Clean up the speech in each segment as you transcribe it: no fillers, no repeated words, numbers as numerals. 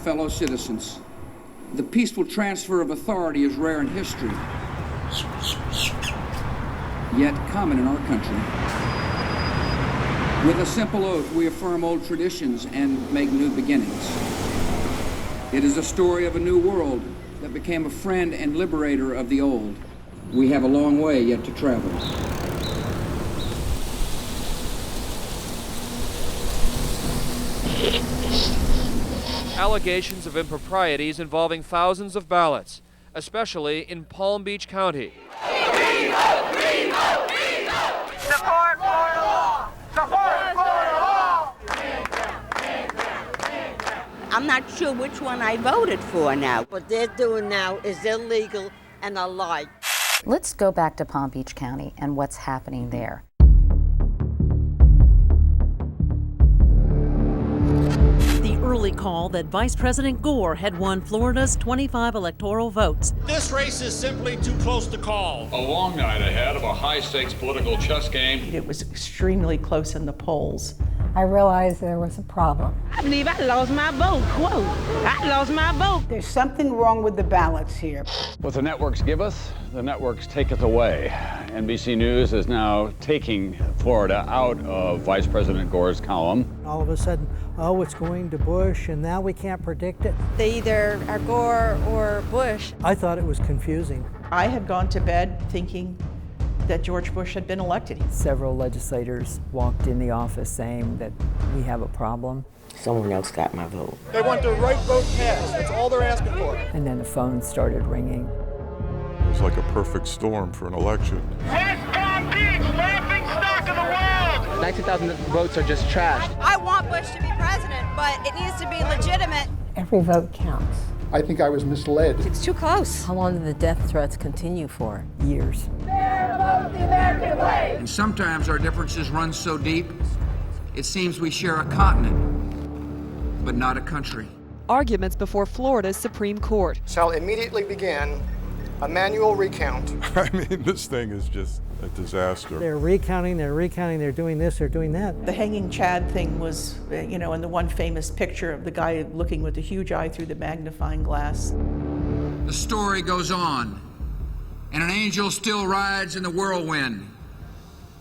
fellow citizens. The peaceful transfer of authority is rare in history, yet common in our country. With a simple oath, we affirm old traditions and make new beginnings. It is a story of a new world that became a friend and liberator of the old. We have a long way yet to travel. Allegations of improprieties involving thousands of ballots, especially in Palm Beach County. Support Florida law! Support Florida law! I'm not sure which one I voted for now. What they're doing now is illegal and a lie. Let's go back to Palm Beach County and what's happening there. Early call that Vice President Gore had won Florida's 25 electoral votes. This race is simply too close to call. A long night ahead of a high-stakes political chess game. It was extremely close in the polls. I realized there was a problem. I believe I lost my vote. Quote, I lost my vote. There's something wrong with the ballots here. What the networks give us, the networks take us away. NBC News is now taking Florida out of Vice President Gore's column. All of a sudden, oh, it's going to Bush, and now we can't predict it. They either are Gore or Bush. I thought it was confusing. I had gone to bed thinking that George Bush had been elected. Several legislators walked in the office saying that we have a problem. Someone else got my vote. They want the right vote cast. That's all they're asking for. And then the phone started ringing. It was like a perfect storm for an election. West Palm Beach, laughing stock of the world! 19,000 votes are just trashed. I want Bush to be president, but it needs to be legitimate. Every vote counts. I think I was misled. It's too close. How long did the death threats continue for? Years. Dare vote the American way! And sometimes our differences run so deep, it seems we share a continent, but not a country. Arguments before Florida's Supreme Court. Shall immediately begin a manual recount. I mean, this thing is just a disaster. They're recounting, they're doing this, they're doing that. The hanging Chad thing was, in the one famous picture of the guy looking with a huge eye through the magnifying glass. The story goes on, and an angel still rides in the whirlwind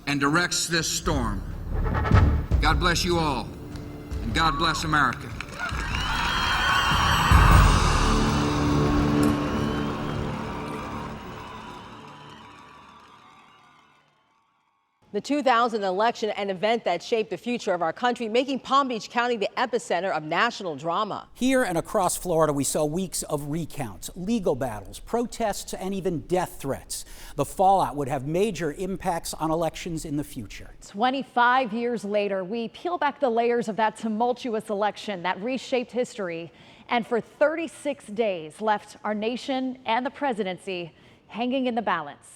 and directs this storm. God bless you all, and God bless America. The 2000 election, an event that shaped the future of our country, making Palm Beach County the epicenter of national drama. Here and across Florida, we saw weeks of recounts, legal battles, protests, and even death threats. The fallout would have major impacts on elections in the future. 25 years later, we peel back the layers of that tumultuous election that reshaped history, and for 36 days left our nation and the presidency hanging in the balance.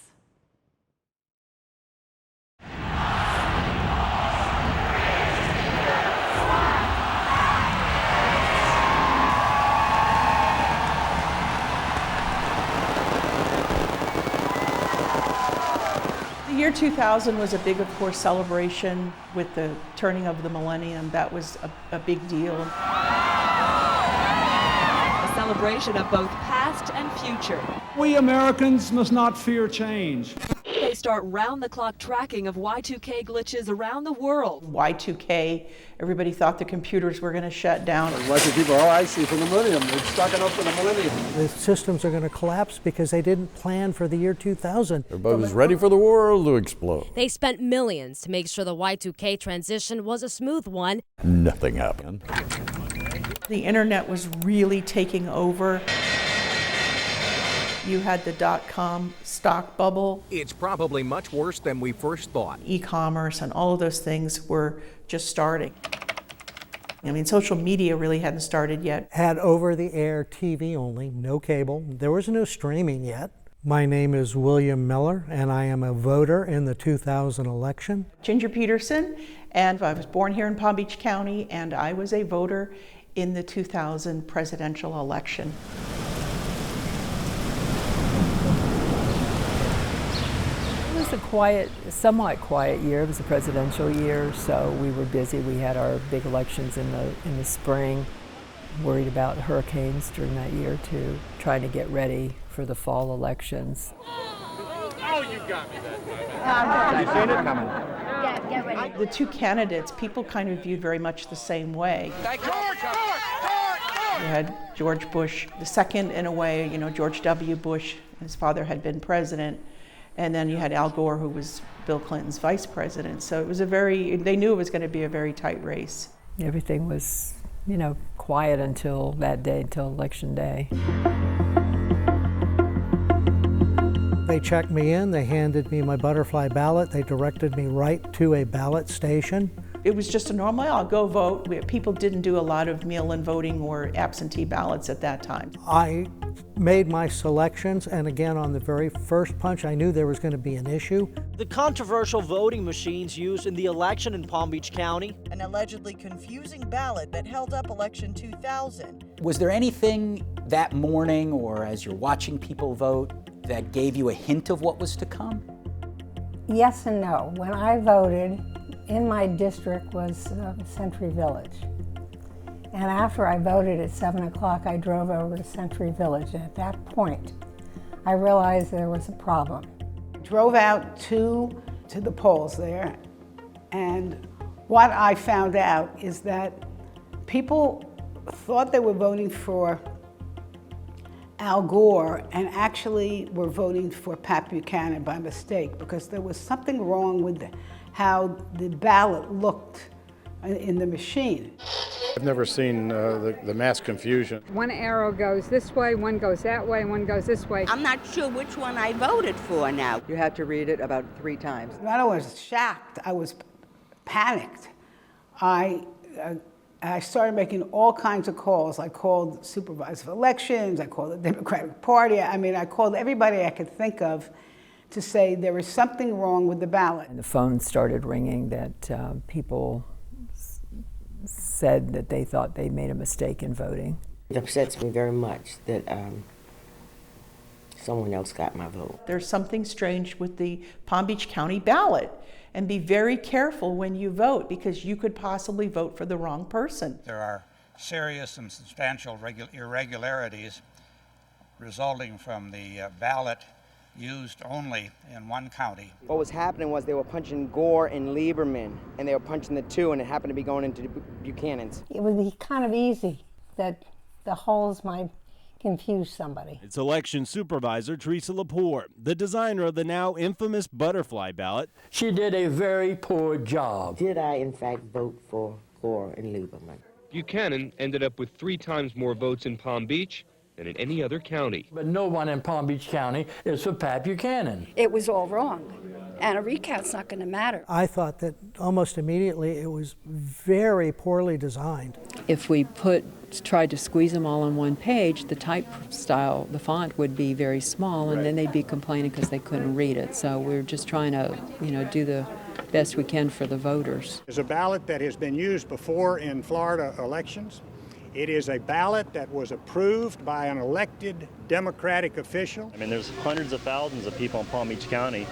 The year 2000 was a big, of course, celebration with the turning of the millennium. That was a big deal. A celebration of both past and future. We Americans must not fear change. They start round-the-clock tracking of Y2K glitches around the world. Y2K, everybody thought the computers were going to shut down. A bunch of people, I see from the millennium. They're stocking up for the millennium. The systems are going to collapse because they didn't plan for the year 2000. Everybody was ready for the world to explode. They spent millions to make sure the Y2K transition was a smooth one. Nothing happened. The internet was really taking over. You had the dot-com stock bubble. It's probably much worse than we first thought. E-commerce and all of those things were just starting. I mean, social media really hadn't started yet. Had over-the-air TV only, no cable. There was no streaming yet. My name is William Miller, and I am a voter in the 2000 election. Ginger Peterson, and I was born here in Palm Beach County, and I was a voter in the 2000 presidential election. It was a somewhat quiet year. It was a presidential year, so we were busy. We had our big elections in the spring. worried about hurricanes during that year too, trying to get ready for the fall elections. Oh, you got me that time. You seen it coming? Get ready. The two candidates, people kind of viewed very much the same way. You had George Bush II in a way, you know, George W. Bush, his father had been president, and then you had Al Gore, who was Bill Clinton's vice president. So it was they knew it was going to be a very tight race. Everything was, you know, quiet until that day, until Election Day. They checked me in, they handed me my butterfly ballot, they directed me right to a ballot station. It was just a normal, I'll go vote. People didn't do a lot of mail-in voting or absentee ballots at that time. I made my selections, and again, on the very first punch, I knew there was going to be an issue. The controversial voting machines used in the election in Palm Beach County. An allegedly confusing ballot that held up election 2000. Was there anything that morning or as you're watching people vote that gave you a hint of what was to come? Yes and no. When I voted, in my district was Century Village. And after I voted at 7 o'clock, I drove over to Century Village. And at that point, I realized there was a problem. Drove out to the polls there, and what I found out is that people thought they were voting for Al Gore and actually were voting for Pat Buchanan by mistake, because there was something wrong with how the ballot looked in the machine. I've never seen the mass confusion. One arrow goes this way, one goes that way, and one goes this way. I'm not sure which one I voted for now. You had to read it about 3 times. I was shocked. I was panicked. I started making all kinds of calls. I called the supervisor of elections. I called the Democratic Party. I mean, I called everybody I could think of to say there was something wrong with the ballot. And the phone started ringing that people said that they thought they made a mistake in voting. It upsets me very much that someone else got my vote. There's something strange with the Palm Beach County ballot, and be very careful when you vote, because you could possibly vote for the wrong person. There are serious and substantial irregularities resulting from the ballot used only in one county. What was happening was they were punching Gore and Lieberman, and they were punching the two, and it happened to be going into Buchanan's. It would be kind of easy that the holes might confuse somebody. It's election supervisor Teresa Lepore, the designer of the now infamous butterfly ballot. She did a very poor job. Did I, in fact, vote for Gore and Lieberman? Buchanan ended up with 3 times more votes in Palm Beach than in any other county. But no one in Palm Beach County is for Pat Buchanan. It was all wrong, and a recount's not going to matter. I thought that almost immediately it was very poorly designed. If we tried to squeeze them all on one page, the type style, the font would be very small, and then they'd be complaining because they couldn't read it. So we're just trying to, do the best we can for the voters. There's a ballot that has been used before in Florida elections. It is a ballot that was approved by an elected Democratic official. I mean, there's hundreds of thousands of people in Palm Beach County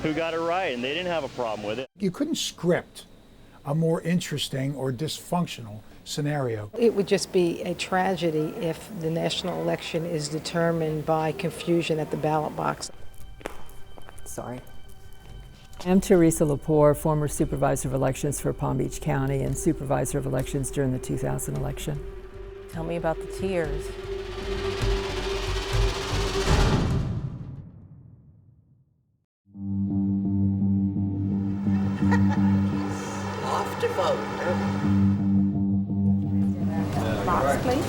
who got it right, and they didn't have a problem with it. You couldn't script a more interesting or dysfunctional scenario. It would just be a tragedy if the national election is determined by confusion at the ballot box. Sorry. I'm Teresa Lepore, former supervisor of elections for Palm Beach County and supervisor of elections during the 2000 election. Tell me about the tears. Off to vote. Box, please.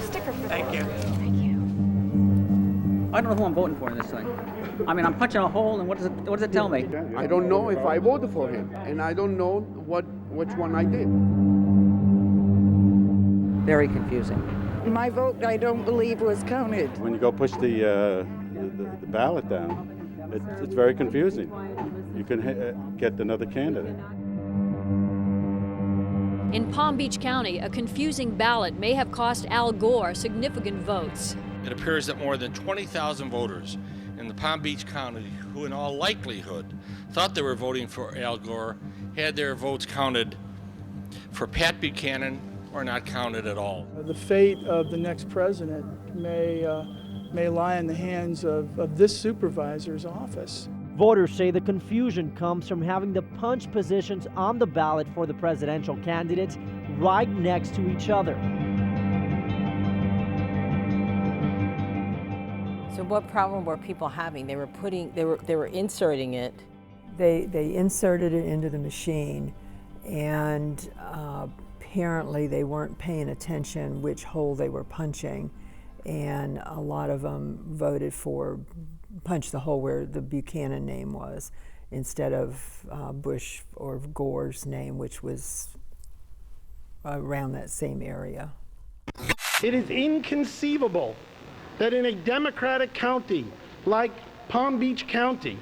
Sticker for Thank you. Thank you. I don't know who I'm voting for in this thing. I mean, I'm punching a hole, and what does it tell me? I don't know if I voted for him, and I don't know which one I did. Very confusing. My vote, I don't believe, was counted. When you go push the ballot down, it's very confusing. You can get another candidate. In Palm Beach County, a confusing ballot may have cost Al Gore significant votes. It appears that more than 20,000 voters in the Palm Beach County, who in all likelihood thought they were voting for Al Gore, had their votes counted for Pat Buchanan or not counted at all. The fate of the next president may lie in the hands of this supervisor's office. Voters say the confusion comes from having the punch positions on the ballot for the presidential candidates right next to each other. So what problem were people having? They were inserting it. They inserted it into the machine, and apparently they weren't paying attention which hole they were punching, and a lot of them voted for punch the hole where the Buchanan name was instead of Bush or Gore's name, which was around that same area. It is inconceivable that in a Democratic county like Palm Beach County,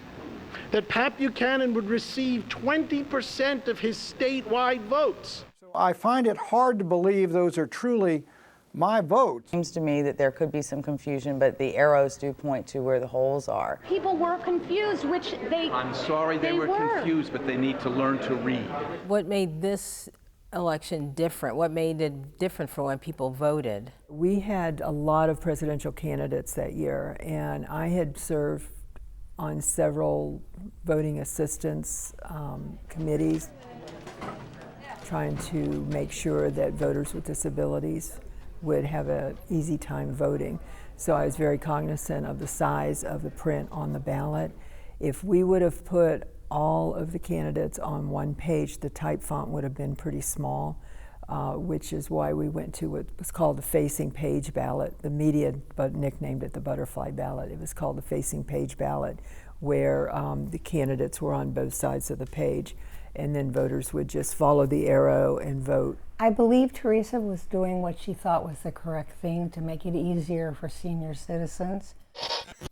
that Pat Buchanan would receive 20% of his statewide votes. I find it hard to believe those are truly my votes. It seems to me that there could be some confusion, but the arrows do point to where the holes are. People were confused, which I'm sorry they were confused, but they need to learn to read. What made this election different? What made it different for when people voted? We had a lot of presidential candidates that year, and I had served on several voting assistance committees, trying to make sure that voters with disabilities would have an easy time voting. So I was very cognizant of the size of the print on the ballot. If we would have put all of the candidates on one page, the type font would have been pretty small, which is why we went to what was called the facing page ballot. The media nicknamed it the butterfly ballot. It was called the facing page ballot, where the candidates were on both sides of the page, and then voters would just follow the arrow and vote. I believe Teresa was doing what she thought was the correct thing to make it easier for senior citizens.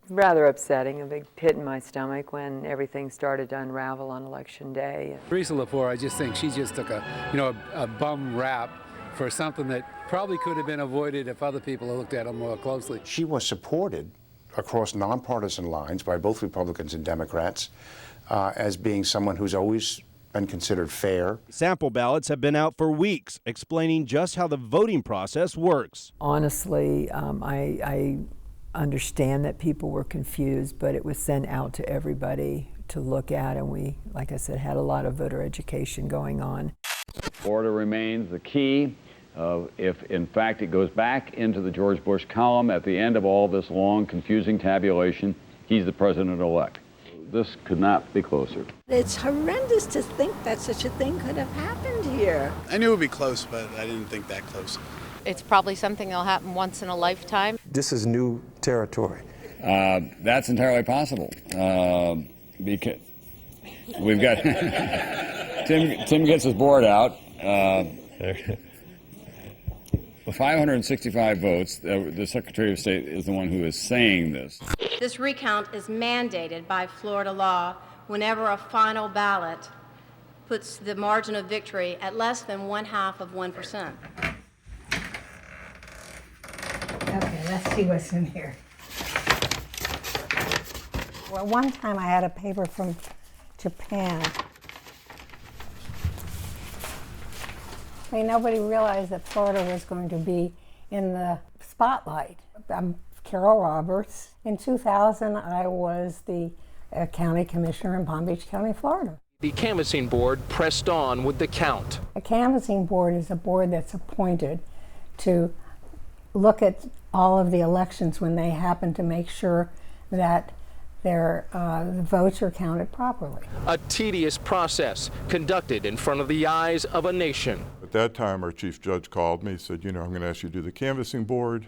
Rather upsetting, a big pit in my stomach when everything started to unravel on election day. Teresa Lepore, I just think she just took a bum rap for something that probably could have been avoided if other people had looked at it more closely. She was supported across nonpartisan lines by both Republicans and Democrats as being someone who's always been considered fair. Sample ballots have been out for weeks, explaining just how the voting process works. Honestly, I understand that people were confused, but it was sent out to everybody to look at, and we, like I said, had a lot of voter education going on. Florida remains the key. If, in fact, it goes back into the George Bush column at the end of all this long, confusing tabulation, he's the president-elect. This could not be closer. It's horrendous to think that such a thing could have happened here. I knew it would be close, but I didn't think that close. It's probably something that'll happen once in a lifetime. This is new territory. That's entirely possible. Because we've got Tim gets his board out. 565 votes. The Secretary of State is the one who is saying this. This recount is mandated by Florida law whenever a final ballot puts the margin of victory at less than 1/2%. Okay, let's see what's in here. Well, one time I had a paper from Japan. I mean, nobody realized that Florida was going to be in the spotlight. I'm Carol Roberts. In 2000, I was the county commissioner in Palm Beach County, Florida. The canvassing board pressed on with the count. A canvassing board is a board that's appointed to look at all of the elections when they happen to make sure that the votes are counted properly. A tedious process conducted in front of the eyes of a nation. At that time, our chief judge called me, said, I'm going to ask you to do the canvassing board.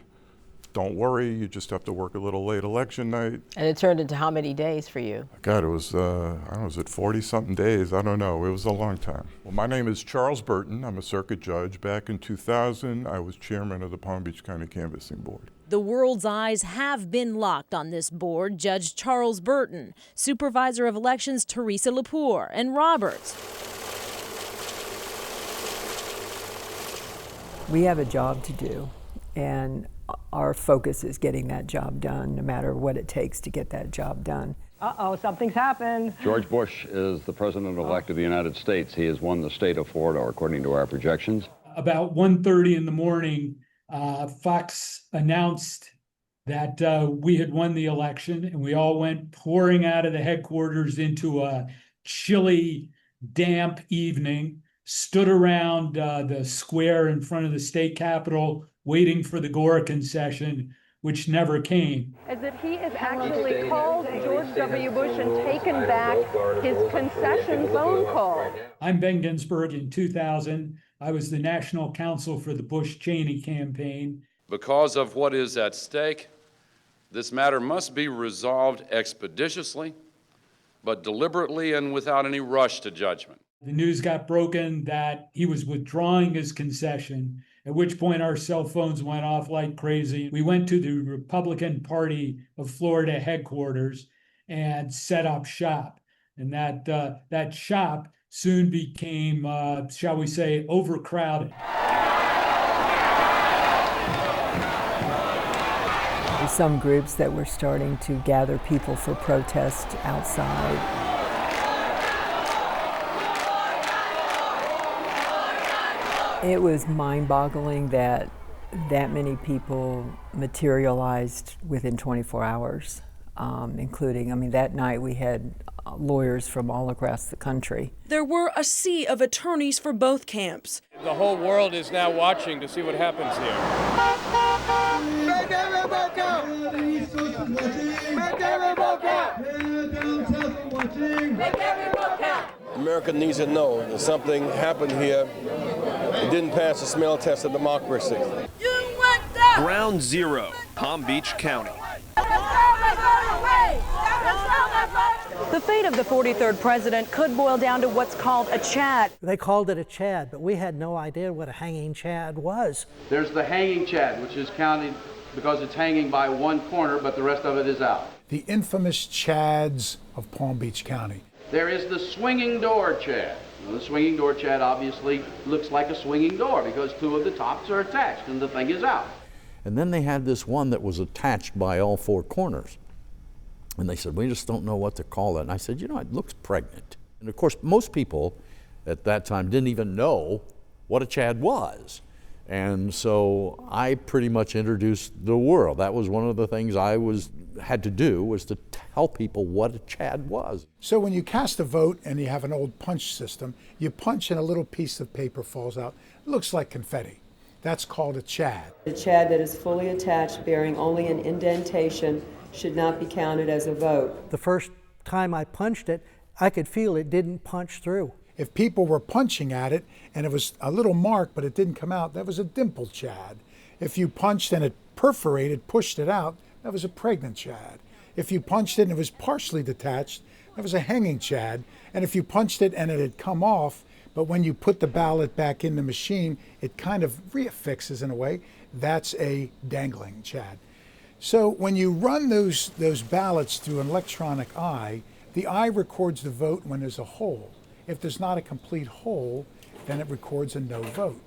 Don't worry, you just have to work a little late election night. And it turned into how many days for you? God, it was, I don't know, was it 40-something days? I don't know. It was a long time. Well, my name is Charles Burton. I'm a circuit judge. Back in 2000, I was chairman of the Palm Beach County Canvassing Board. The world's eyes have been locked on this board. Judge Charles Burton, Supervisor of Elections Teresa Lepore, and Roberts. We have a job to do, and our focus is getting that job done, no matter what it takes to get that job done. Uh-oh, something's happened. George Bush is the president-elect of the United States. He has won the state of Florida, according to our projections. About 1:30 in the morning, Fox announced that we had won the election, and we all went pouring out of the headquarters into a chilly, damp evening, stood around the square in front of the state capitol waiting for the Gore concession, which never came. As if he has actually called George W. Bush and taken back his concession phone call. I'm Ben Ginsberg. In 2000, I was the national counsel for the Bush-Cheney campaign. Because of what is at stake, this matter must be resolved expeditiously, but deliberately and without any rush to judgment. The news got broken that he was withdrawing his concession, at which point our cell phones went off like crazy. We went to the Republican Party of Florida headquarters and set up shop. And that shop soon became, shall we say, overcrowded. There's some groups that were starting to gather people for protest outside. It was mind-boggling that many people materialized within 24 hours, including, I mean, that night we had lawyers from all across the country. There were a sea of attorneys for both camps. The whole world is now watching to see what happens here. Make every vote count! Make every vote count! Make every vote count! America needs to know that something happened here. It didn't pass the smell test of democracy. Ground zero, Palm Beach County. The fate of the 43rd president could boil down to what's called a chad. They called it a chad, but we had no idea what a hanging chad was. There's the hanging chad, which is counted because it's hanging by one corner, but the rest of it is out. The infamous chads of Palm Beach County. There is the swinging door chad. Now, the swinging door chad obviously looks like a swinging door because two of the tops are attached and the thing is out. And then they had this one that was attached by all four corners. And they said, we just don't know what to call it. And I said, you know, it looks pregnant. And of course, most people at that time didn't even know what a chad was. And so I pretty much introduced the world. That was one of the things I had to do, was to tell people what a chad was. So when you cast a vote and you have an old punch system, you punch and a little piece of paper falls out. It looks like confetti. That's called a chad. A chad that is fully attached, bearing only an indentation, should not be counted as a vote. The first time I punched it, I could feel it didn't punch through. If people were punching at it and it was a little mark but it didn't come out, that was a dimple chad. If you punched and it perforated, pushed it out, that was a pregnant chad. If you punched it and it was partially detached, that was a hanging chad. And if you punched it and it had come off, but when you put the ballot back in the machine, it kind of reaffixes in a way, that's a dangling chad. So when you run those ballots through an electronic eye, the eye records the vote when there's a hole. If there's not a complete hole, then it records a no vote.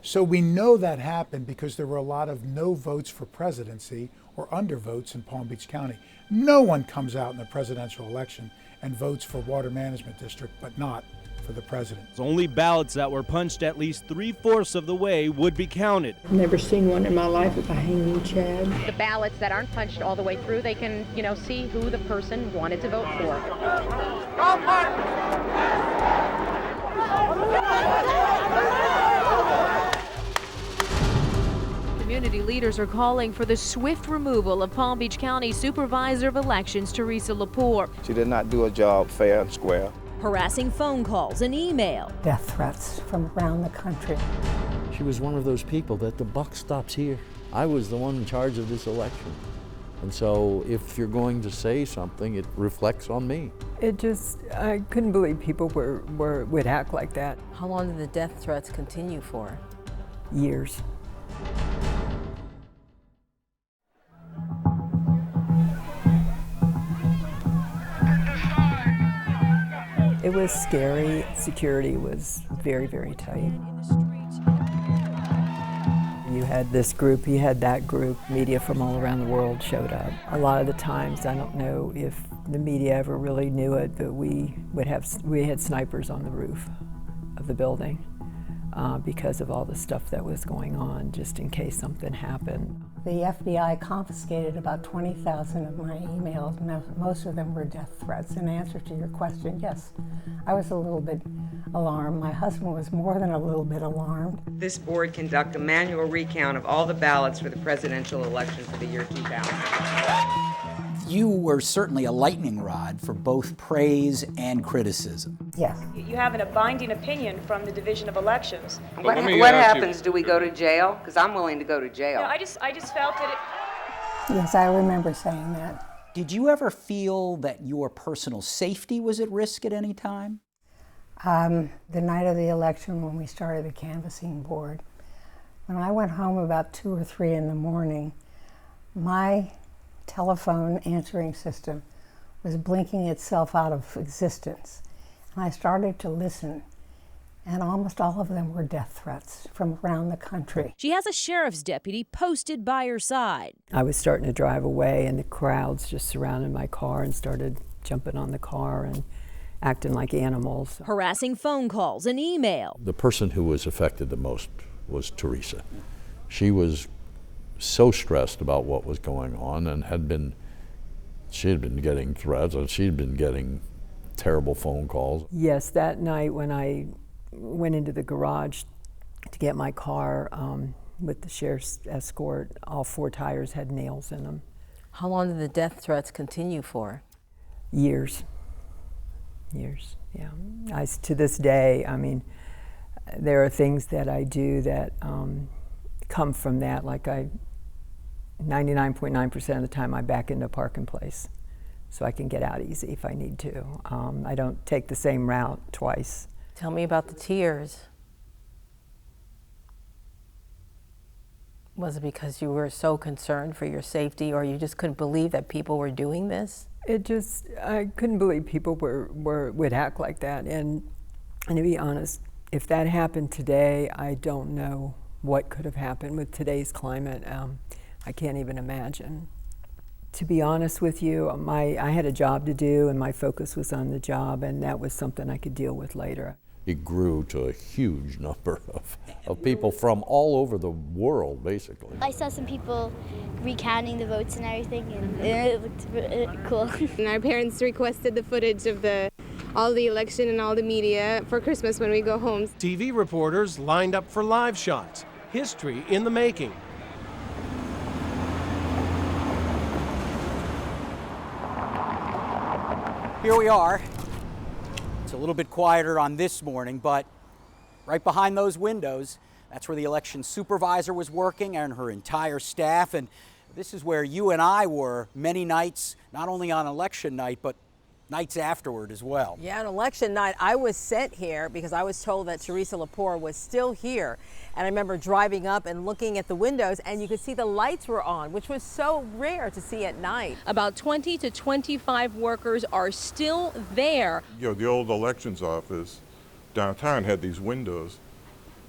So we know that happened because there were a lot of no votes for presidency or undervotes in Palm Beach County. No one comes out in the presidential election and votes for water management district, but not for the president. Only ballots that were punched at least 3/4 of the way would be counted. I've never seen one in my life with a hanging chad. The ballots that aren't punched all the way through, they can, see who the person wanted to vote for. Community leaders are calling for the swift removal of Palm Beach County Supervisor of Elections, Teresa Lepore. She did not do a job fair and square. Harassing phone calls and email. Death threats from around the country. She was one of those people that the buck stops here. I was the one in charge of this election. And so if you're going to say something, it reflects on me. I couldn't believe people would act like that. How long did the death threats continue for? Years. It was scary. Security was very, very tight. You had this group, you had that group, media from all around the world showed up. A lot of the times, I don't know if the media ever really knew it, but we had snipers on the roof of the building because of all the stuff that was going on, just in case something happened. The FBI confiscated about 20,000 of my emails. Most of them were death threats. In answer to your question, yes, I was a little bit alarmed. My husband was more than a little bit alarmed. This board conduct a manual recount of all the ballots for the presidential election for the year 2000. You were certainly a lightning rod for both praise and criticism. Yes. You have a binding opinion from the Division of Elections. What happens? Do we go to jail? Because I'm willing to go to jail. No, I just felt that it... Yes, I remember saying that. Did you ever feel that your personal safety was at risk at any time? The night of the election, when we started the canvassing board, when I went home about 2 or 3 in the morning, my telephone answering system was blinking itself out of existence. And I started to listen, and almost all of them were death threats from around the country. She has a sheriff's deputy posted by her side. I was starting to drive away, and the crowds just surrounded my car and started jumping on the car and acting like animals. Harassing phone calls and email. The person who was affected the most was Teresa. She was so stressed about what was going on and she had been getting threats, and she'd been getting terrible phone calls. Yes, that night when I went into the garage to get my car with the sheriff's escort, all 4 tires had nails in them. How long did the death threats continue for? Years, yeah. To this day, I mean, there are things that I do that come from that, like 99.9% of the time I back into a parking place so I can get out easy if I need to. I don't take the same route twice. Tell me about the tears. Was it because you were so concerned for your safety, or you just couldn't believe that people were doing this? I couldn't believe people would act like that. And to be honest, if that happened today, I don't know what could have happened with today's climate. I can't even imagine. To be honest with you, I had a job to do, and my focus was on the job, and that was something I could deal with later. It grew to a huge number of people from all over the world, basically. I saw some people recounting the votes and everything, and it looked really cool. And our parents requested the footage of all the election and all the media for Christmas when we go home. TV reporters lined up for live shots. History in the making. Here we are. It's a little bit quieter on this morning, but right behind those windows, that's where the election supervisor was working and her entire staff. And this is where you and I were many nights, not only on election night, but nights afterward as well. Yeah, on election night, I was sent here because I was told that Teresa Lepore was still here. And I remember driving up and looking at the windows, and you could see the lights were on, which was so rare to see at night. About 20 to 25 workers are still there. You know, the old elections office downtown had these windows.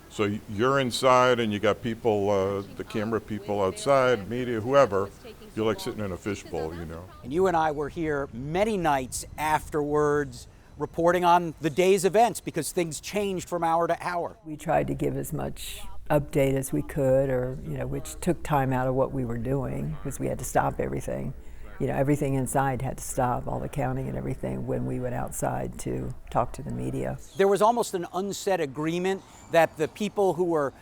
So you're inside and you got people, the camera people outside, media, whoever. You're like sitting in a fishbowl, you know. And you and I were here many nights afterwards reporting on the day's events because things changed from hour to hour. We tried to give as much update as we could, or, which took time out of what we were doing because we had to stop everything. Everything inside had to stop, all the counting and everything, when we went outside to talk to the media. There was almost an unsaid agreement that the people who were,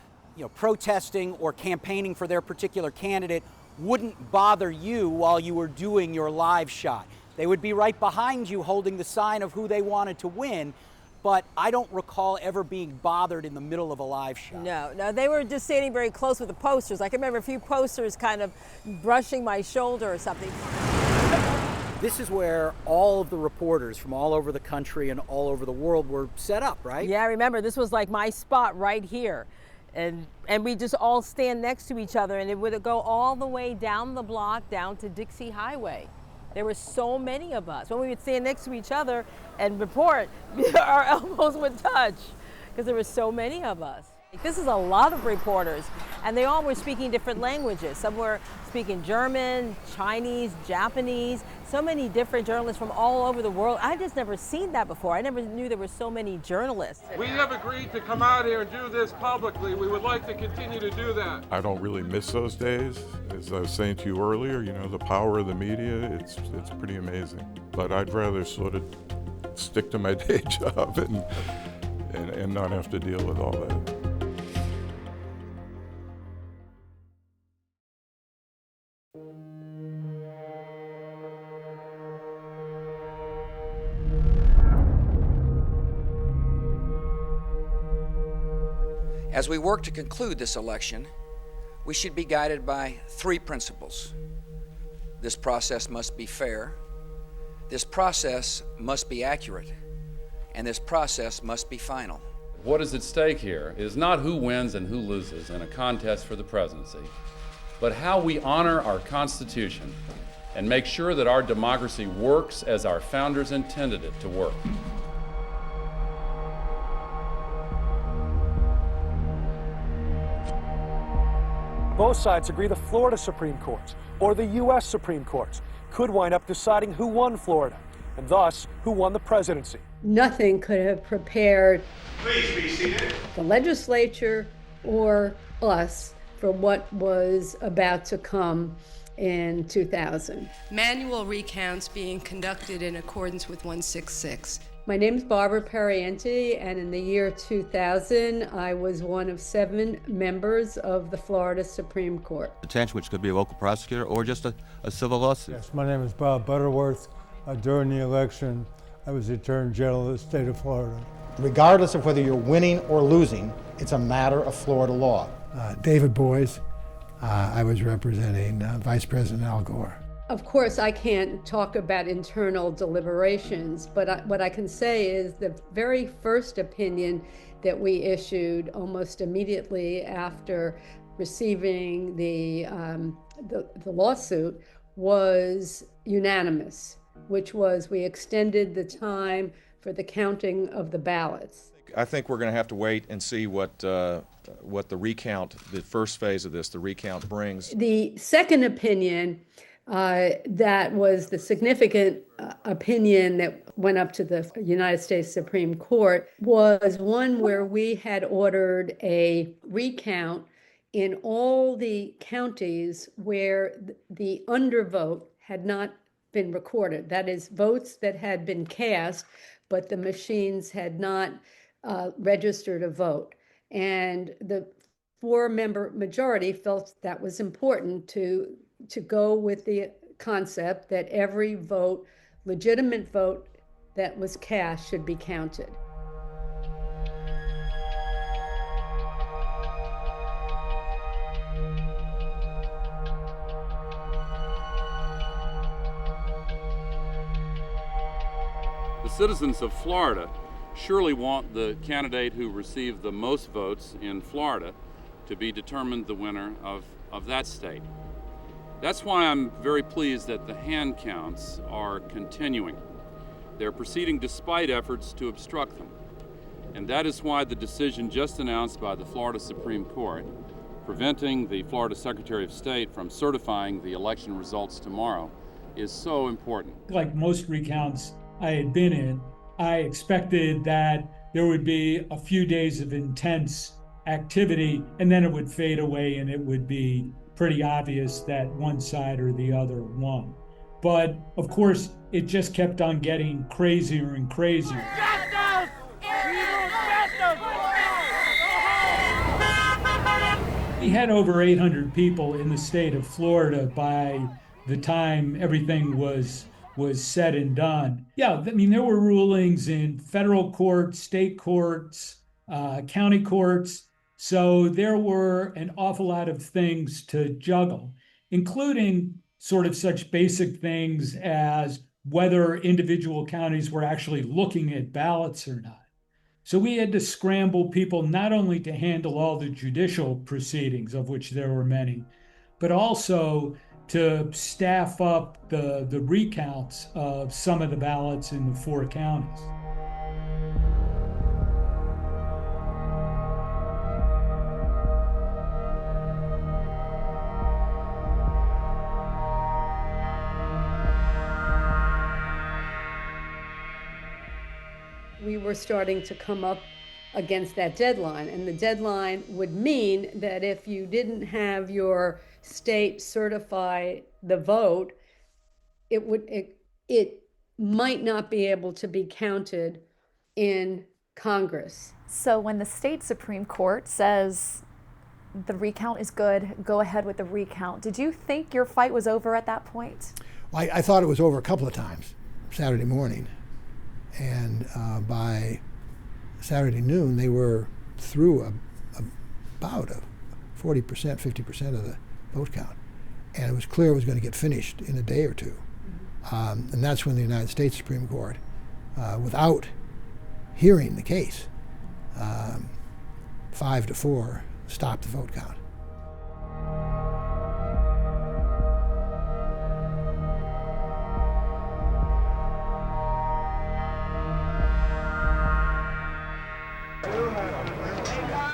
protesting or campaigning for their particular candidate wouldn't bother you while you were doing your live shot. They would be right behind you holding the sign of who they wanted to win, but I don't recall ever being bothered in the middle of a live shot. No, they were just standing very close with the posters. I can remember a few posters kind of brushing my shoulder or something. This is where all of the reporters from all over the country and all over the world were set up, right? Yeah, I remember this was like my spot right here. And we just all stand next to each other, and it would go all the way down the block, down to Dixie Highway. There were so many of us. When we would stand next to each other and report, our elbows would touch because there were so many of us. This is a lot of reporters, and they all were speaking different languages. Some were speaking German, Chinese, Japanese, so many different journalists from all over the world. I've just never seen that before. I never knew there were so many journalists. We have agreed to come out here and do this publicly. We would like to continue to do that. I don't really miss those days. As I was saying to you earlier, you know, the power of the media, it's pretty amazing. But I'd rather sort of stick to my day job and not have to deal with all that. As we work to conclude this election, we should be guided by three principles. This process must be fair, this process must be accurate, and this process must be final. What is at stake here is not who wins and who loses in a contest for the presidency, but how we honor our Constitution and make sure that our democracy works as our founders intended it to work. Both sides agree the Florida Supreme Court or the U.S. Supreme Court could wind up deciding who won Florida, and thus who won the presidency. Nothing could have prepared Please be seated. the legislature or us for what was about to come in 2000. Manual recounts being conducted in accordance with 166. My name is Barbara Pariente, and in the year 2000, I was one of 7 members of the Florida Supreme Court. Attention, which could be a local prosecutor or just a civil lawsuit. Yes, my name is Bob Butterworth. During the election, I was the Attorney General of the state of Florida. Regardless of whether you're winning or losing, it's a matter of Florida law. David Boies. I was representing Vice President Al Gore. Of course, I can't talk about internal deliberations, but what I can say is the very first opinion that we issued almost immediately after receiving the lawsuit was unanimous, which was we extended the time for the counting of the ballots. I think we're going to have to wait and see what the recount, the first phase of this, the recount brings. The second opinion that was the significant opinion that went up to the United States Supreme Court was one where we had ordered a recount in all the counties where the undervote had not been recorded. That is, votes that had been cast, but the machines had not registered a vote. And the 4-member majority felt that was important to go with the concept that every vote, legitimate vote that was cast, should be counted. The citizens of Florida surely want the candidate who received the most votes in Florida to be determined the winner of that state. That's why I'm very pleased that the hand counts are continuing. They're proceeding despite efforts to obstruct them. And that is why the decision just announced by the Florida Supreme Court, preventing the Florida Secretary of State from certifying the election results tomorrow, is so important. Like most recounts I had been in, I expected that there would be a few days of intense activity, and then it would fade away and it would be pretty obvious that one side or the other won. But of course, it just kept on getting crazier and crazier. We had over 800 people in the state of Florida by the time everything was said and done. Yeah, I mean, there were rulings in federal courts, state courts, county courts. So there were an awful lot of things to juggle, including sort of such basic things as whether individual counties were actually looking at ballots or not. So we had to scramble people not only to handle all the judicial proceedings, of which there were many, but also to staff up the recounts of some of the ballots in the 4 counties. we were starting to come up against that deadline. And the deadline would mean that if you didn't have your state certify the vote, it might not be able to be counted in Congress. So when the state Supreme Court says the recount is good, go ahead with the recount, did you think your fight was over at that point? Well, I thought it was over a couple of times Saturday morning. And by Saturday noon, they were through about 40%, 50% of the vote count. And it was clear it was going to get finished in a day or two. And that's when the United States Supreme Court, without hearing the case, 5-4, stopped the vote count.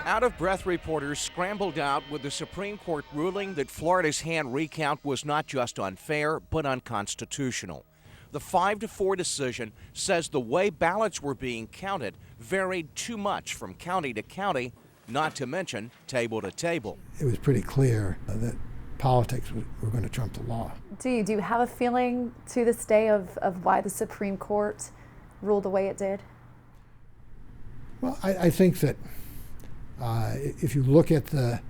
Out-of-breath reporters scrambled out with the Supreme Court ruling that Florida's hand recount was not just unfair, but unconstitutional. The 5-4 decision says the way ballots were being counted varied too much from county to county, not to mention table to table. It was pretty clear that politics were going to trump the law. Do you have a feeling to this day of why the Supreme Court ruled the way it did? Well, I think that if you look at the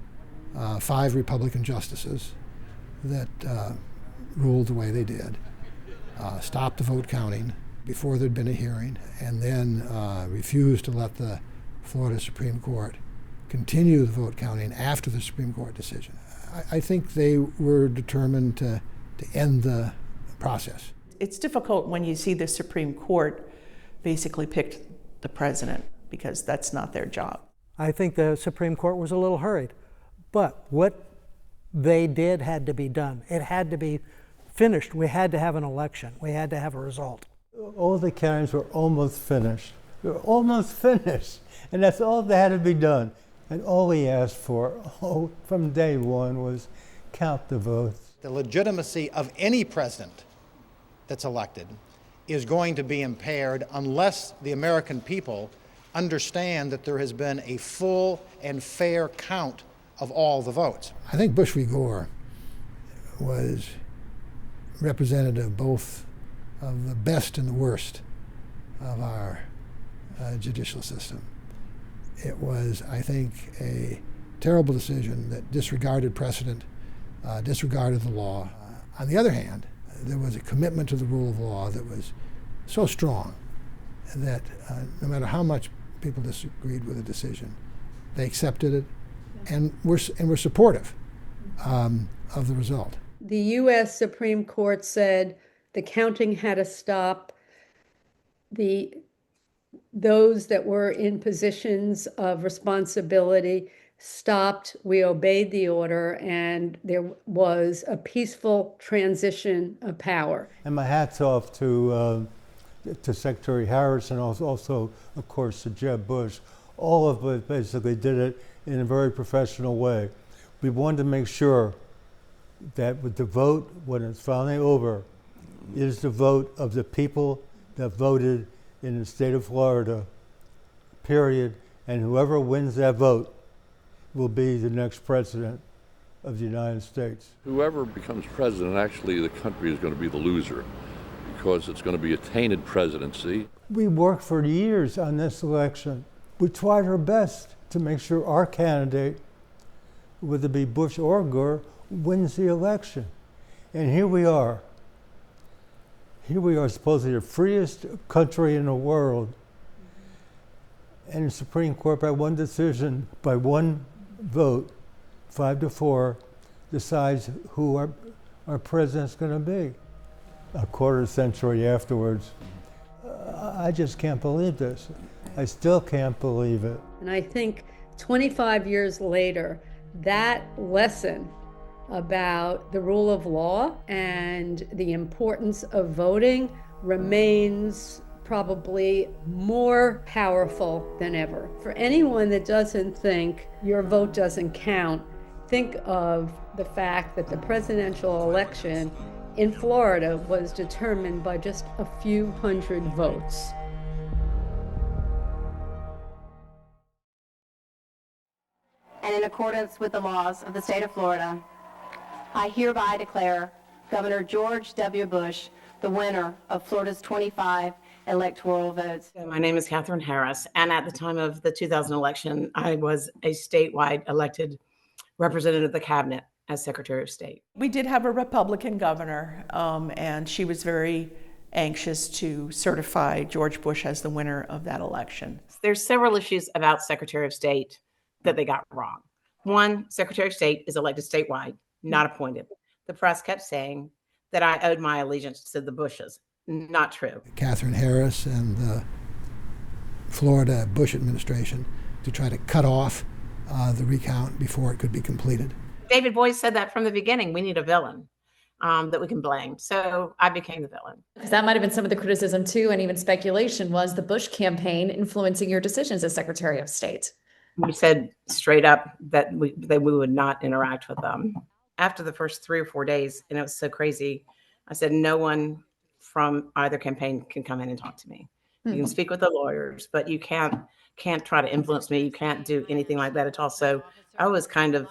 5 Republican justices that ruled the way they did, stopped the vote counting before there'd been a hearing, and then refused to let the Florida Supreme Court continue the vote counting after the Supreme Court decision. I think they were determined to end the process. It's difficult when you see the Supreme Court basically picked the president, because that's not their job. I think the Supreme Court was a little hurried, but what they did had to be done. It had to be finished. We had to have an election. We had to have a result. All the counties were almost finished. They were almost finished, and that's all that had to be done. And all we asked for, from day one, was count the votes. The legitimacy of any president that's elected is going to be impaired unless the American people understand that there has been a full and fair count of all the votes. I think Bush v. Gore was representative both of the best and the worst of our judicial system. It was, I think, a terrible decision that disregarded precedent, disregarded the law. On the other hand, there was a commitment to the rule of law that was so strong that no matter how much people disagreed with the decision, they accepted it and were supportive of the result. The U.S. Supreme Court said the counting had to stop. Those that were in positions of responsibility stopped. We obeyed the order, and there was a peaceful transition of power. And my hat's off to Secretary Harris and also, of course, to Jeb Bush. All of us basically did it in a very professional way. We wanted to make sure that with the vote, when it's finally over, is the vote of the people that voted in the state of Florida, period. And whoever wins that vote will be the next president of the United States. Whoever becomes president, actually the country is going to be the loser, because it's going to be a tainted presidency. We worked for years on this election. We tried our best to make sure our candidate, whether it be Bush or Gore, wins the election. And here we are. Here we are, supposedly the freest country in the world. And the Supreme Court, by one decision, by one vote, 5-4, decides who our president's going to be. A quarter century afterwards, I just can't believe this. I still can't believe it. And I think 25 years later, that lesson about the rule of law and the importance of voting remains probably more powerful than ever. For anyone that doesn't think your vote doesn't count, think of the fact that the presidential election in Florida was determined by just a few hundred votes. accordance with the laws of the state of Florida, I hereby declare Governor George W. Bush the winner of Florida's 25 electoral votes. My name is Catherine Harris, and at the time of the 2000 election, I was a statewide elected representative of the cabinet as Secretary of State. We did have a Republican governor, and she was very anxious to certify George Bush as the winner of that election. There's several issues about Secretary of State that they got wrong. One, Secretary of State is elected statewide, not appointed. The press kept saying that I owed my allegiance to the Bushes. Not true. Catherine Harris and the Florida Bush administration to try to cut off the recount before it could be completed. David Boies said that from the beginning. We need a villain that we can blame. So I became the villain. Because that might have been some of the criticism too, and even speculation was the Bush campaign influencing your decisions as Secretary of State. We said straight up that we would not interact with them. After the first 3 or 4 days, and it was so crazy, I said, no one from either campaign can come in and talk to me. You can speak with the lawyers, but you can't try to influence me. You can't do anything like that at all. So I was kind of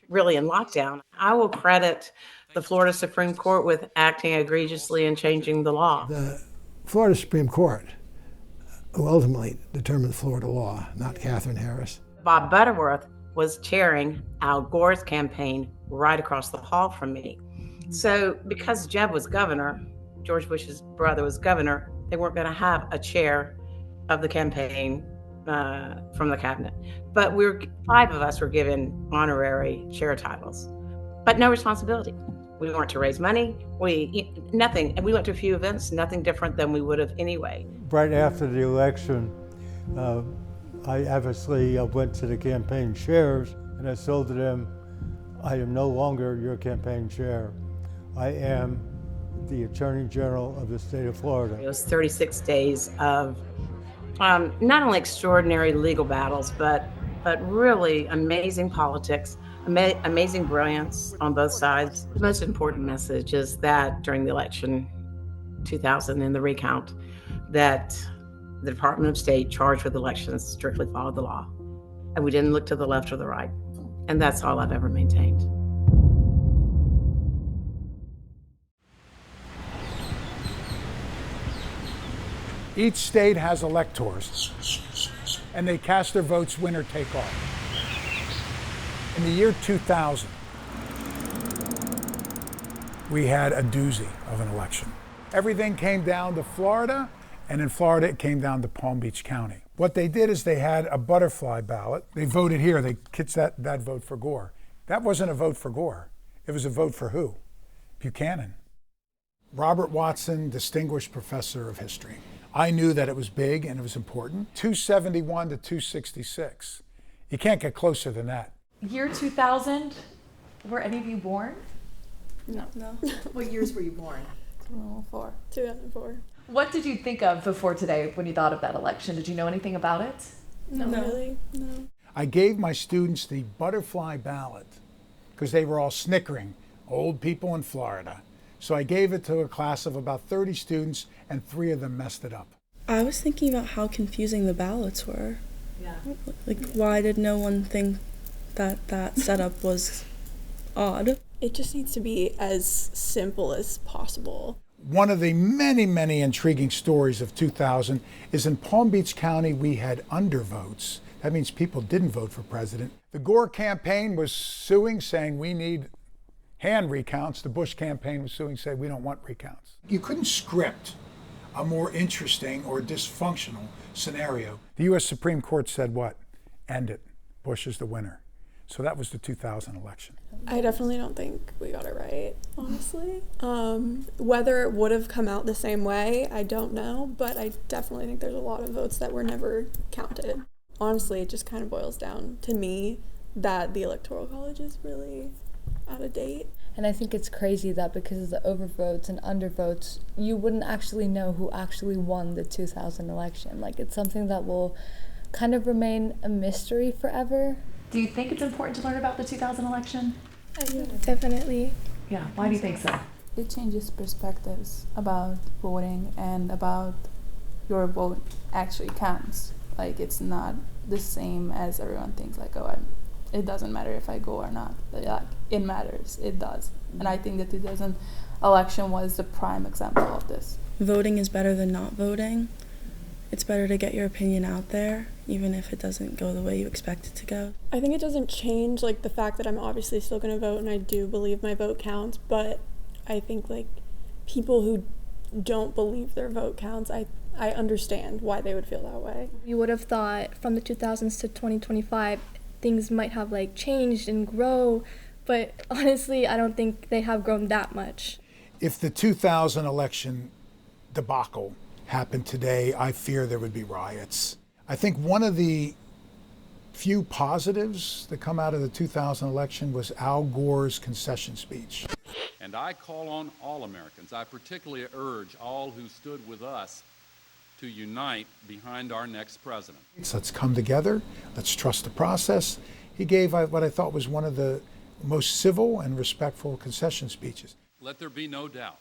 really in lockdown. I will credit the Florida Supreme Court with acting egregiously and changing the law. The Florida Supreme Court, who ultimately determined Florida law, not Catherine Harris. Bob Butterworth was chairing Al Gore's campaign right across the hall from me. So because Jeb was governor, George Bush's brother was governor, they weren't going to have a chair of the campaign from the cabinet. But 5 of us were given honorary chair titles, but no responsibility. We weren't to raise money, nothing. And we went to a few events, nothing different than we would have anyway. Right after the election, I obviously went to the campaign chairs and I told them, I am no longer your campaign chair. I am the Attorney General of the state of Florida. It was 36 days of not only extraordinary legal battles, but really amazing politics, amazing brilliance on both sides. The most important message is that during the election 2000 in the recount, that the Department of State charged with elections strictly followed the law. And we didn't look to the left or the right. And that's all I've ever maintained. Each state has electors, and they cast their votes winner take all. In the year 2000, we had a doozy of an election. Everything came down to Florida, and in Florida it came down to Palm Beach County. What they did is they had a butterfly ballot. They voted here, they kicked that vote for Gore. That wasn't a vote for Gore. It was a vote for who? Buchanan. Robert Watson, distinguished professor of history. I knew that it was big and it was important. 271 to 266. You can't get closer than that. Year 2000, were any of you born? No. What years were you born? 2004. What did you think of before today when you thought of that election? Did you know anything about it? No. Really? No. I gave my students the butterfly ballot because they were all snickering, old people in Florida. So I gave it to a class of about 30 students, and 3 of them messed it up. I was thinking about how confusing the ballots were. Yeah. Like, why did no one think that setup was odd? It just needs to be as simple as possible. One of the many, many intriguing stories of 2000 is in Palm Beach County, we had undervotes. That means people didn't vote for president. The Gore campaign was suing, saying we need hand recounts. The Bush campaign was suing, saying we don't want recounts. You couldn't script a more interesting or dysfunctional scenario. The U.S. Supreme Court said what? End it. Bush is the winner. So that was the 2000 election. I definitely don't think we got it right, honestly. Whether it would have come out the same way, I don't know, but I definitely think there's a lot of votes that were never counted. Honestly, it just kind of boils down to me that the Electoral College is really out of date. And I think it's crazy that because of the overvotes and undervotes, you wouldn't actually know who actually won the 2000 election. Like, it's something that will kind of remain a mystery forever. Do you think it's important to learn about the 2000 election? I do. Definitely. Yeah, why do you think so? It changes perspectives about voting and about your vote actually counts. Like, it's not the same as everyone thinks, like, oh, it doesn't matter if I go or not. Like, it matters. It does. And I think the 2000 election was the prime example of this. Voting is better than not voting. It's better to get your opinion out there, even if it doesn't go the way you expect it to go. I think it doesn't change like the fact that I'm obviously still going to vote and I do believe my vote counts, but I think like people who don't believe their vote counts, I understand why they would feel that way. You would have thought from the 2000s to 2025 things might have like changed and grow, but honestly I don't think they have grown that much. If the 2000 election debacle happened today, I fear there would be riots. I think one of the few positives that come out of the 2000 election was Al Gore's concession speech. And I call on all Americans, I particularly urge all who stood with us to unite behind our next president. So let's come together, let's trust the process. He gave what I thought was one of the most civil and respectful concession speeches. Let there be no doubt,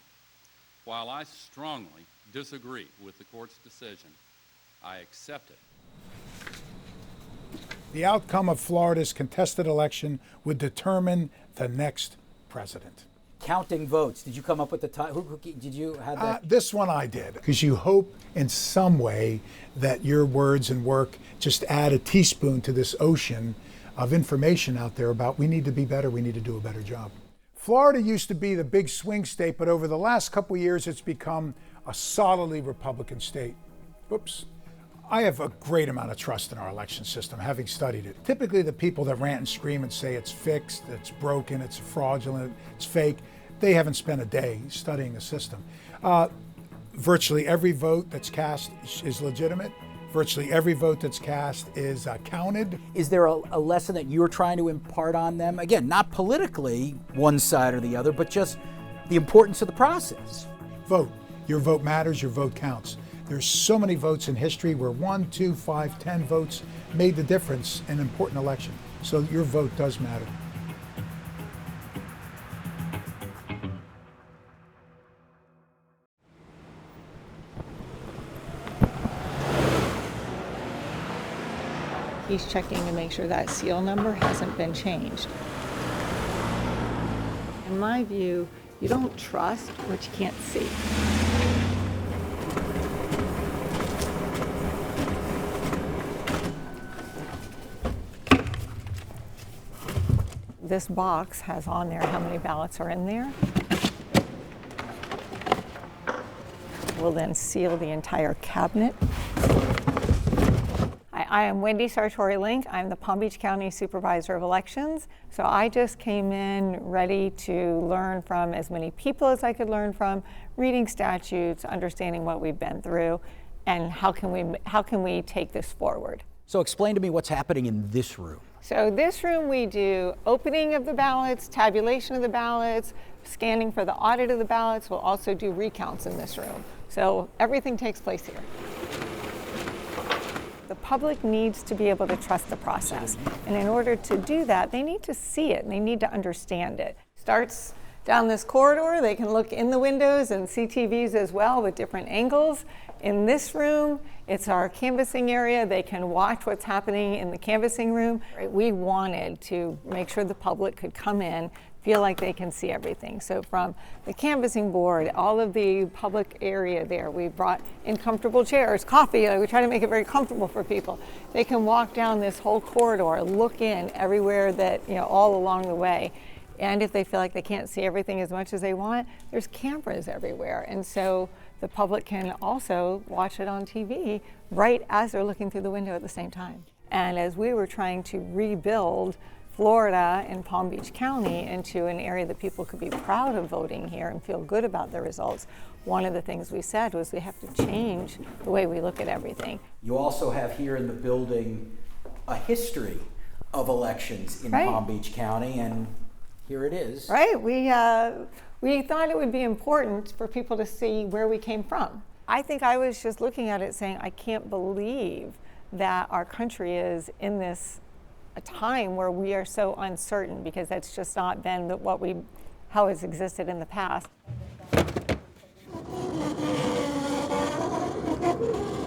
while I strongly disagree with the court's decision, I accept it. The outcome of Florida's contested election would determine the next president. Counting votes. Did you come up with the time? Who did you have that? This one I did, because you hope in some way that your words and work just add a teaspoon to this ocean of information out there about we need to be better, we need to do a better job. Florida used to be the big swing state, but over the last couple of years it's become a solidly Republican state. Whoops. I have a great amount of trust in our election system, having studied it. Typically the people that rant and scream and say it's fixed, it's broken, it's fraudulent, it's fake, they haven't spent a day studying the system. Virtually every vote that's cast is legitimate. Virtually every vote that's cast is counted. Is there a lesson that you're trying to impart on them? Again, not politically, one side or the other, but just the importance of the process. Vote. Your vote matters, your vote counts. There's so many votes in history where 1, 2, 5, 10 votes made the difference in an important election. So your vote does matter. He's checking to make sure that seal number hasn't been changed. In my view, you don't trust what you can't see. This box has on there how many ballots are in there. We'll then seal the entire cabinet. I am Wendy Sartori-Link. I'm the Palm Beach County Supervisor of Elections. So I just came in ready to learn from as many people as I could learn from, reading statutes, understanding what we've been through, and how can we take this forward. So explain to me what's happening in this room. So this room we do opening of the ballots, tabulation of the ballots, scanning for the audit of the ballots. We'll also do recounts in this room. So everything takes place here. The public needs to be able to trust the process. And in order to do that, they need to see it and they need to understand it. Starts down this corridor, they can look in the windows and see TVs as well with different angles. In this room, it's our canvassing area. They can watch what's happening in the canvassing room. We wanted to make sure the public could come in, feel like they can see everything. So from the canvassing board, all of the public area there, we brought in comfortable chairs, coffee, we try to make it very comfortable for people. They can walk down this whole corridor, look in everywhere that, all along the way. And if they feel like they can't see everything as much as they want, there's cameras everywhere. And so the public can also watch it on TV right as they're looking through the window at the same time. And as we were trying to rebuild Florida and Palm Beach County into an area that people could be proud of voting here and feel good about the results, one of the things we said was we have to change the way we look at everything. You also have here in the building a history of elections in Palm Beach County, and here it is. Right, we thought it would be important for people to see where we came from. I think I was just looking at it saying, I can't believe that our country is in this a time where we are so uncertain, because that's just not been how it's existed in the past.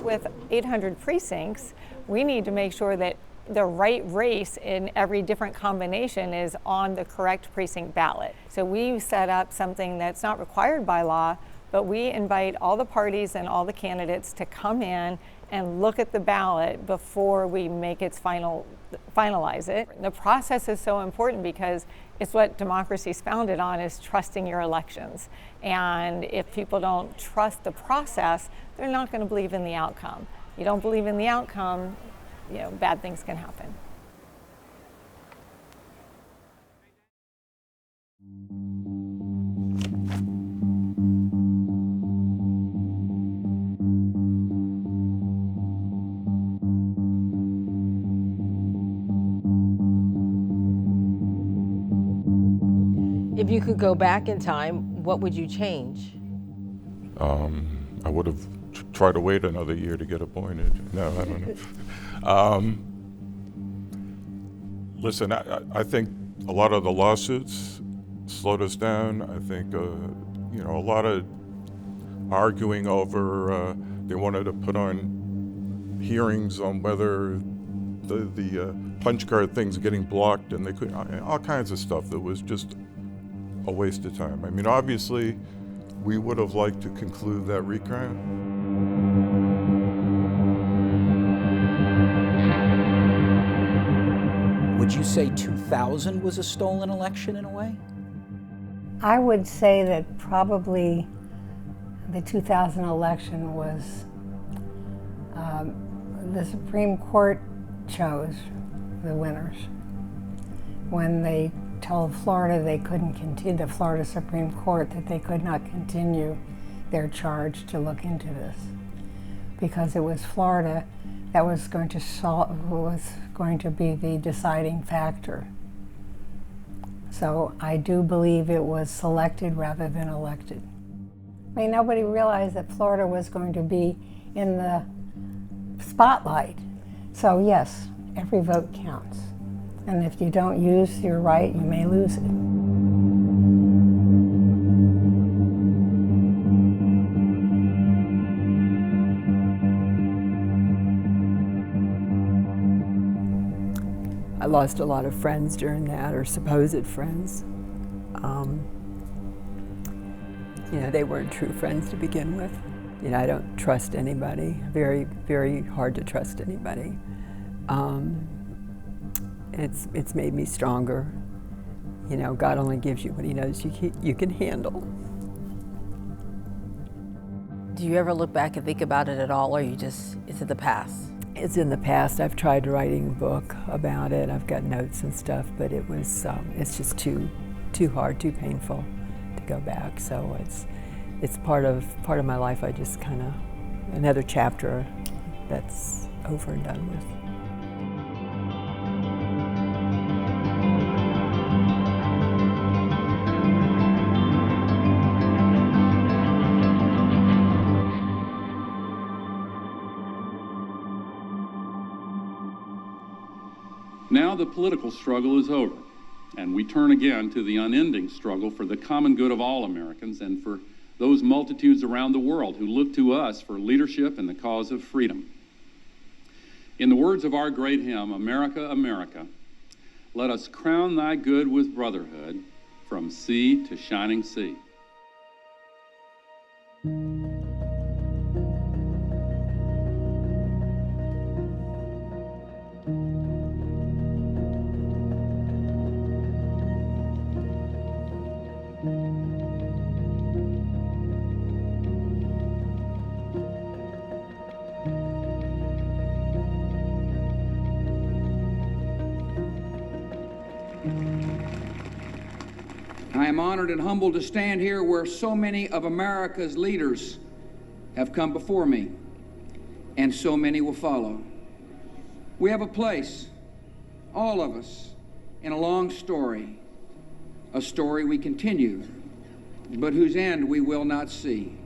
With 800 precincts, we need to make sure that the right race in every different combination is on the correct precinct ballot. So we set up something that's not required by law, but we invite all the parties and all the candidates to come in and look at the ballot before we make its finalize it. The process is so important because it's what democracy is founded on, is trusting your elections. And if people don't trust the process, they're not going to believe in the outcome. You don't believe in the outcome, bad things can happen. If you could go back in time, what would you change? I would have tried to wait another year to get appointed. No, I don't know. Listen, I think a lot of the lawsuits slowed us down. I think, a lot of arguing over, they wanted to put on hearings on whether the punch card things are getting blocked, and they could, all kinds of stuff that was just a waste of time. I mean, obviously, we would have liked to conclude that recount. Would you say 2000 was a stolen election in a way? I would say that probably the 2000 election was, the Supreme Court chose the winners when they told Florida they couldn't continue, the Florida Supreme Court, that they could not continue their charge to look into this, because it was Florida that was going to be the deciding factor. So I do believe it was selected rather than elected. I mean, nobody realized that Florida was going to be in the spotlight. So yes, every vote counts. And if you don't use your right, you may lose it. I lost a lot of friends during that, or supposed friends. They weren't true friends to begin with. I don't trust anybody. Very, very hard to trust anybody. It's made me stronger. God only gives you what He knows you can handle. Do you ever look back and think about it at all, or it's in the past? It's in the past. I've tried writing a book about it. I've got notes and stuff, but it's just too hard, too painful to go back. So it's part of my life. I just kind of, another chapter that's over and done with. Now the political struggle is over, and we turn again to the unending struggle for the common good of all Americans and for those multitudes around the world who look to us for leadership in the cause of freedom. In the words of our great hymn, America, America, let us crown thy good with brotherhood from sea to shining sea. I am honored and humbled to stand here where so many of America's leaders have come before me, and so many will follow. We have a place, all of us, in a long story, a story we continue, but whose end we will not see.